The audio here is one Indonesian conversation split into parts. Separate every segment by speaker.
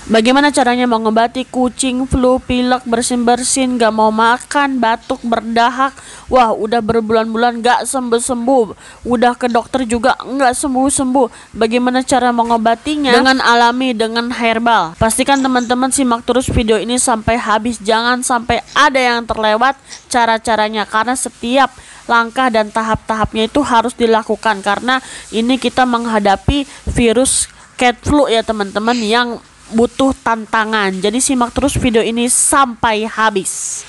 Speaker 1: Bagaimana caranya mengobati kucing flu, pilek, bersin-bersin, gak mau makan, batuk, berdahak? Wah, udah berbulan-bulan gak sembuh-sembuh. Udah ke dokter juga gak sembuh-sembuh. Bagaimana cara mengobatinya? Dengan alami, dengan herbal. Pastikan teman-teman simak terus video ini sampai habis. Jangan sampai ada yang terlewat cara-caranya, karena setiap langkah dan tahap-tahapnya itu harus dilakukan, karena ini kita menghadapi virus cat flu ya teman-teman, yang butuh tantangan. Jadi simak terus video ini sampai habis.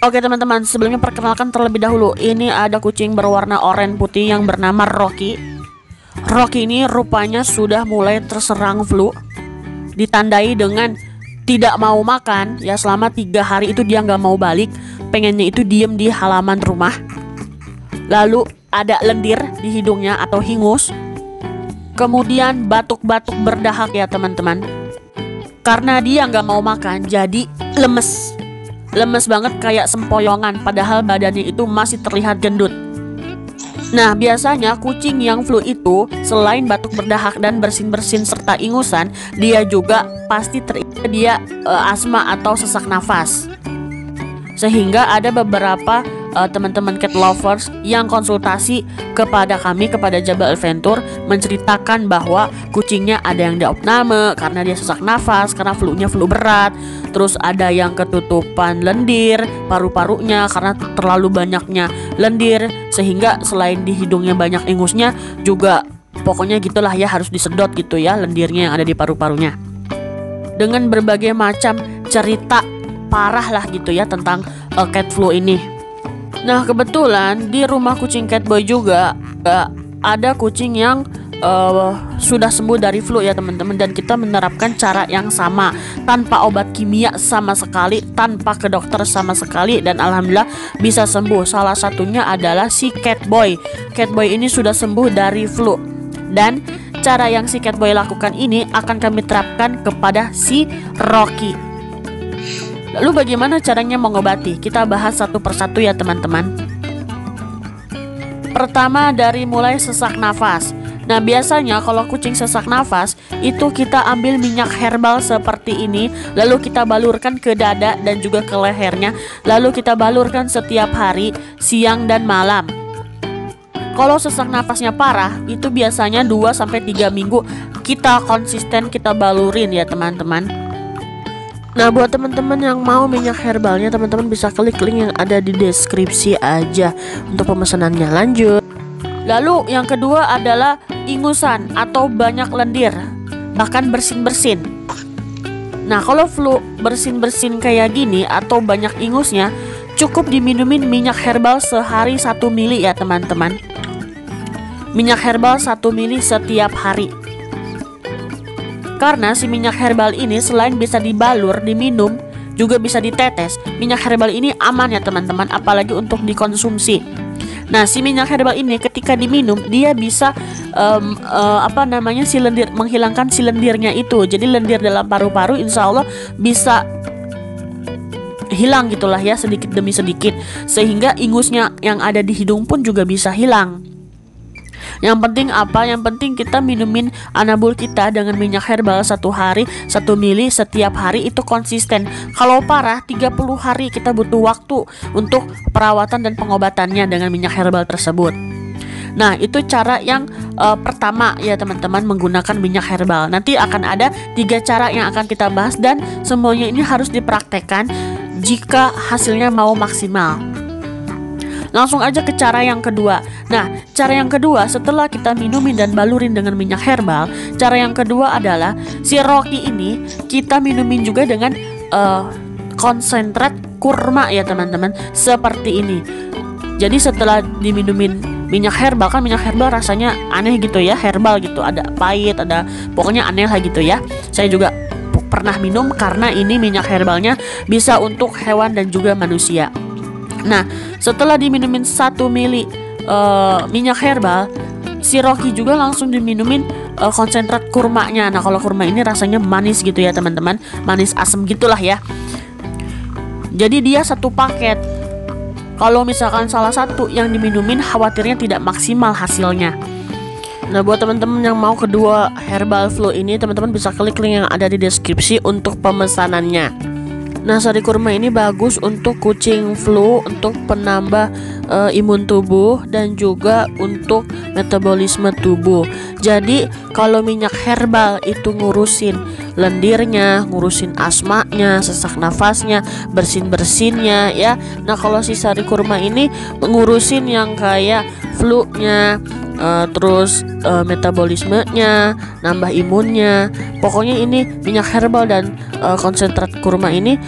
Speaker 1: Oke teman-teman, sebelumnya perkenalkan terlebih dahulu. Ini ada kucing berwarna oranye putih yang bernama Rocky. Rocky ini rupanya sudah mulai terserang flu, ditandai dengan tidak mau makan ya, selama 3 hari itu dia nggak mau balik, pengennya itu diem di halaman rumah. Lalu ada lendir di hidungnya atau hingus, kemudian batuk-batuk berdahak ya teman-teman. Karena dia nggak mau makan jadi lemes banget kayak sempoyongan, padahal badannya itu masih terlihat gendut. Nah, biasanya kucing yang flu itu selain batuk berdahak dan bersin-bersin serta ingusan, dia juga pasti dia asma atau sesak nafas. Sehingga ada beberapa teman-teman cat lovers yang konsultasi kepada kami, kepada Jabal Adventure, menceritakan bahwa kucingnya ada yang diopname karena dia sesak nafas, karena flu-nya flu berat. Terus ada yang ketutupan lendir paru-parunya karena terlalu banyaknya lendir, sehingga selain di hidungnya banyak ingusnya juga pokoknya gitulah ya, harus disedot gitu ya lendirnya yang ada di paru-parunya. Dengan berbagai macam cerita parah lah gitu ya tentang cat flu ini. Nah, kebetulan di rumah kucing Catboy juga ada kucing yang sudah sembuh dari flu ya teman-teman, dan kita menerapkan cara yang sama, tanpa obat kimia sama sekali, tanpa ke dokter sama sekali, dan alhamdulillah bisa sembuh. Salah satunya adalah si Catboy. Catboy ini sudah sembuh dari flu, dan cara yang si Catboy lakukan ini akan kami terapkan kepada si Rocky. Lalu bagaimana caranya mengobati? Kita bahas satu persatu ya teman-teman. Pertama, dari mulai sesak nafas. Nah, biasanya kalau kucing sesak nafas itu kita ambil minyak herbal seperti ini, lalu kita balurkan ke dada dan juga ke lehernya, lalu kita balurkan setiap hari, siang dan malam. Kalau sesak nafasnya parah, itu biasanya 2-3 minggu kita konsisten kita balurin ya teman-teman. Nah, buat teman-teman yang mau minyak herbalnya, teman-teman bisa klik link yang ada di deskripsi aja untuk pemesanannya. Lanjut. Lalu yang kedua adalah ingusan atau banyak lendir, bahkan bersin-bersin. Nah, kalau flu bersin-bersin kayak gini atau banyak ingusnya, cukup diminumin minyak herbal sehari 1 mili ya teman-teman. Minyak herbal 1 mili setiap hari. Karena si minyak herbal ini selain bisa dibalur, diminum, juga bisa ditetes. Minyak herbal ini aman ya teman-teman, apalagi untuk dikonsumsi. Nah, si minyak herbal ini ketika diminum dia bisa si lendir, menghilangkan si lendirnya itu. Jadi lendir dalam paru-paru insya Allah bisa hilang gitulah ya, sedikit demi sedikit, sehingga ingusnya yang ada di hidung pun juga bisa hilang. Yang penting apa? Yang penting kita minumin anabul kita dengan minyak herbal 1 hari 1 mili setiap hari, itu konsisten. Kalau parah 30 hari kita butuh waktu untuk perawatan dan pengobatannya dengan minyak herbal tersebut. Nah, itu cara yang pertama ya teman-teman, menggunakan minyak herbal. Nanti akan ada 3 cara yang akan kita bahas, dan semuanya ini harus dipraktekkan jika hasilnya mau maksimal. Langsung aja ke cara yang kedua. Nah, cara yang kedua setelah kita minumin dan balurin dengan minyak herbal, cara yang kedua adalah si Rocky ini kita minumin juga dengan konsentrat kurma ya teman-teman, seperti ini. Jadi setelah diminumin minyak herbal, kan minyak herbal rasanya aneh gitu ya, herbal gitu, ada pahit, ada pokoknya aneh lah gitu ya. Saya juga pernah minum karena ini minyak herbalnya bisa untuk hewan dan juga manusia. Nah, setelah diminumin 1 mili minyak herbal, si Rocky juga langsung diminumin konsentrat kurmanya. Nah kalau kurma ini rasanya manis gitu ya teman-teman, manis asam gitulah ya. Jadi dia satu paket. Kalau misalkan salah satu yang diminumin, khawatirnya tidak maksimal hasilnya. Nah buat teman-teman yang mau kedua herbal flu ini, teman-teman bisa klik link yang ada di deskripsi untuk pemesanannya. Nah sari kurma ini bagus untuk kucing flu, untuk penambah imun tubuh dan juga untuk metabolisme tubuh. Jadi kalau minyak herbal itu ngurusin lendirnya, ngurusin asmanya, sesak nafasnya, bersin-bersinnya ya. Nah kalau si sari kurma ini ngurusin yang kayak flu-nya, terus metabolismenya, nambah imunnya. Pokoknya ini minyak herbal dan konsentrat kurma ini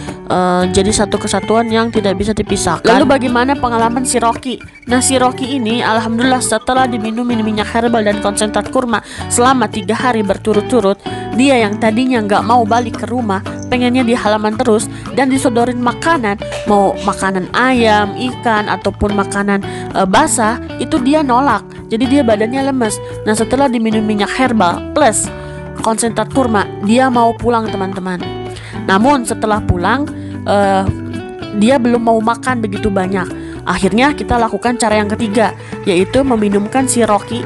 Speaker 1: jadi satu kesatuan yang tidak bisa dipisahkan. Lalu bagaimana pengalaman si Rocky? Nah si Rocky ini alhamdulillah setelah diminumin minyak herbal dan konsentrat kurma selama 3 hari berturut-turut, dia yang tadinya nggak mau balik ke rumah, pengennya di halaman terus, dan disodorin makanan, mau makanan ayam, ikan ataupun makanan basah, itu dia nolak. Jadi dia badannya lemes. Nah setelah diminum minyak herbal plus konsentrat kurma, dia mau pulang teman-teman. Namun setelah pulang dia belum mau makan begitu banyak. Akhirnya kita lakukan cara yang ketiga, yaitu minumkan si Rocky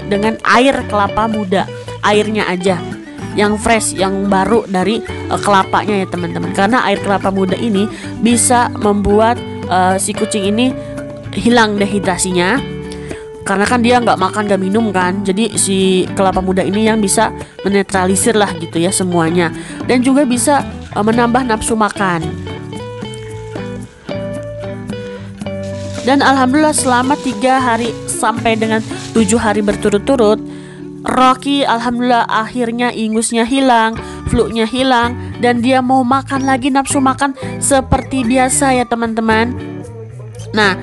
Speaker 1: dengan air kelapa muda. Airnya aja yang fresh, yang baru dari kelapanya ya teman-teman. Karena air kelapa muda ini bisa membuat si kucing ini hilang dehidrasinya, karena kan dia nggak makan nggak minum kan. Jadi si kelapa muda ini yang bisa menetralisir lah gitu ya semuanya, dan juga bisa menambah nafsu makan. Dan alhamdulillah selama 3 hari sampai dengan 7 hari berturut-turut, Rocky alhamdulillah akhirnya ingusnya hilang, flu-nya hilang, dan dia mau makan lagi, nafsu makan seperti biasa ya teman-teman. Nah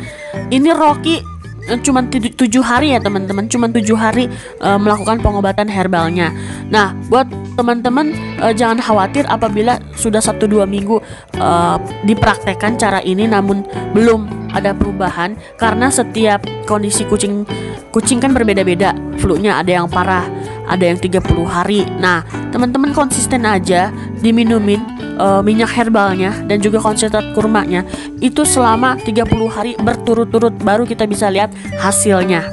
Speaker 1: ini Rocky cuman 7 hari ya teman-teman, cuman 7 hari melakukan pengobatan herbalnya. Nah buat teman-teman jangan khawatir apabila sudah 1-2 minggu dipraktekkan cara ini namun belum ada perubahan, karena setiap kondisi kucing kan berbeda-beda. Flu-nya ada yang parah, ada yang 30 hari. Nah teman-teman konsisten aja diminumin minyak herbalnya dan juga konsentrat kurmanya itu selama 30 hari berturut-turut, baru kita bisa lihat hasilnya.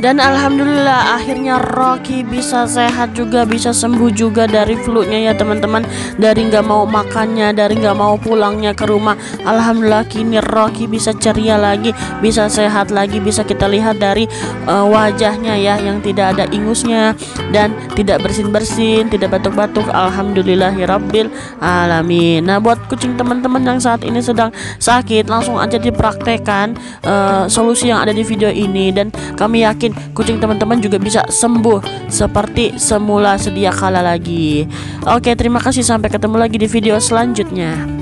Speaker 1: Dan alhamdulillah akhirnya Rocky bisa sehat juga, bisa sembuh juga dari flu-nya ya teman-teman. Dari nggak mau makannya, dari nggak mau pulangnya ke rumah, alhamdulillah kini Rocky bisa ceria lagi, bisa sehat lagi. Bisa kita lihat dari wajahnya ya, yang tidak ada ingusnya dan tidak bersin-bersin, tidak batuk-batuk. Alhamdulillahirabbil alamin. Nah buat kucing teman-teman yang saat ini sedang sakit, langsung aja dipraktekkan solusi yang ada di video ini, dan kami yakin kucing teman-teman juga bisa sembuh seperti semula sedia kala lagi. Oke, terima kasih, sampai ketemu lagi di video selanjutnya.